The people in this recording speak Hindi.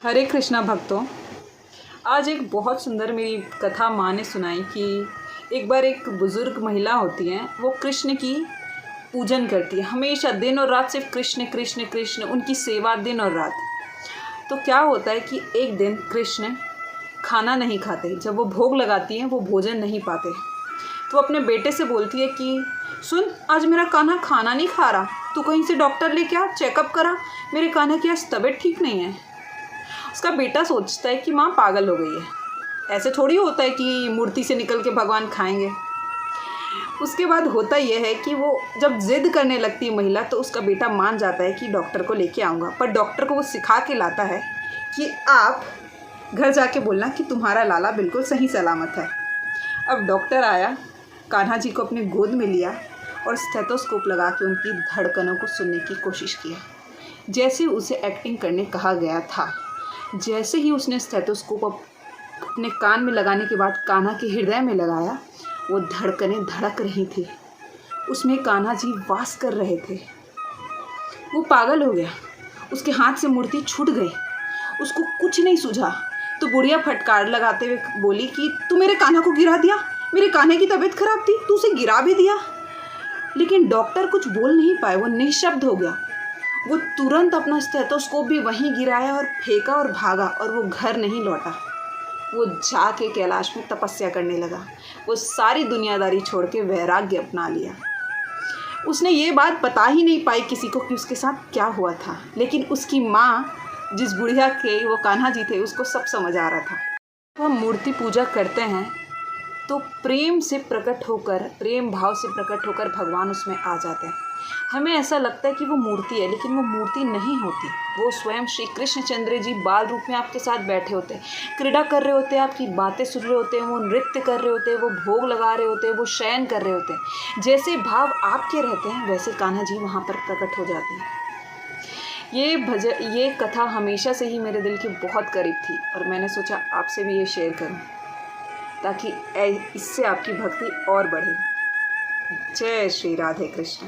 हरे कृष्णा भक्तों, आज एक बहुत सुंदर मेरी कथा माँ ने सुनाई कि एक बार एक बुज़ुर्ग महिला होती हैं, वो कृष्ण की पूजन करती है, हमेशा दिन और रात सिर्फ कृष्ण कृष्ण कृष्ण, उनकी सेवा दिन और रात। तो क्या होता है कि एक दिन कृष्ण खाना नहीं खाते, जब वो भोग लगाती हैं वो भोजन नहीं पाते। तो अपने बेटे से बोलती है कि सुन, आज मेरा कान्हा खाना नहीं खा रहा, तू कहीं से डॉक्टर लेके आ, चेकअप करा, मेरे कान्हा की आज तबीयत ठीक नहीं है। उसका बेटा सोचता है कि माँ पागल हो गई है, ऐसे थोड़ी होता है कि मूर्ति से निकल के भगवान खाएंगे। उसके बाद होता यह है कि वो जब जिद करने लगती है महिला, तो उसका बेटा मान जाता है कि डॉक्टर को लेके आऊँगा। पर डॉक्टर को वो सिखा के लाता है कि आप घर जाके बोलना कि तुम्हारा लाला बिल्कुल सही सलामत है। अब डॉक्टर आया, कान्हा जी को अपनी गोद में लिया और स्टेथोस्कोप लगा के उनकी धड़कनों को सुनने की कोशिश किया, जैसे उसे एक्टिंग करने कहा गया था। जैसे ही उसने स्टेथोस्कोप अपने कान में लगाने के बाद कान्हा के हृदय में लगाया, वो धड़कनें धड़क रही थी, उसमें कान्हा जी वास कर रहे थे। वो पागल हो गया, उसके हाथ से मूर्ति छूट गई, उसको कुछ नहीं सूझा। तो बुढ़िया फटकार लगाते हुए बोली कि तू मेरे कान्हा को गिरा दिया, मेरे कान्हे की तबीयत खराब थी, तू उसे गिरा भी दिया। लेकिन डॉक्टर कुछ बोल नहीं पाए, वो निःशब्द हो गया। वो तुरंत अपना स्टेथोस्कोप भी वहीं गिराया और फेंका और भागा, और वो घर नहीं लौटा। वो जाके कैलाश में तपस्या करने लगा। वो सारी दुनियादारी छोड़ के वैराग्य अपना लिया। उसने ये बात बता ही नहीं पाई किसी को कि उसके साथ क्या हुआ था, लेकिन उसकी माँ, जिस बुढ़िया के वो कान्हा जी थे, उसको सब समझ आ रहा था। तो हम मूर्ति पूजा करते हैं तो प्रेम से प्रकट होकर, प्रेम भाव से प्रकट होकर भगवान उसमें आ जाते हैं। हमें ऐसा लगता है कि वो मूर्ति है, लेकिन वो मूर्ति नहीं होती। वो स्वयं श्री कृष्णचंद्र जी बाल रूप में आपके साथ बैठे होते हैं, क्रीड़ा कर रहे होते हैं, आपकी बातें सुन रहे होते हैं, वो नृत्य कर रहे होते हैं, वो भोग लगा रहे होते हैं, वो शयन कर रहे होते हैं। जैसे भाव आपके रहते हैं, वैसे कान्हा जी वहाँ पर प्रकट हो जाते हैं। ये कथा हमेशा से ही मेरे दिल के बहुत करीब थी, और मैंने सोचा आपसे भी ये शेयर करूं, ताकि इससे आपकी भक्ति और बढ़े। जय श्री राधे कृष्ण।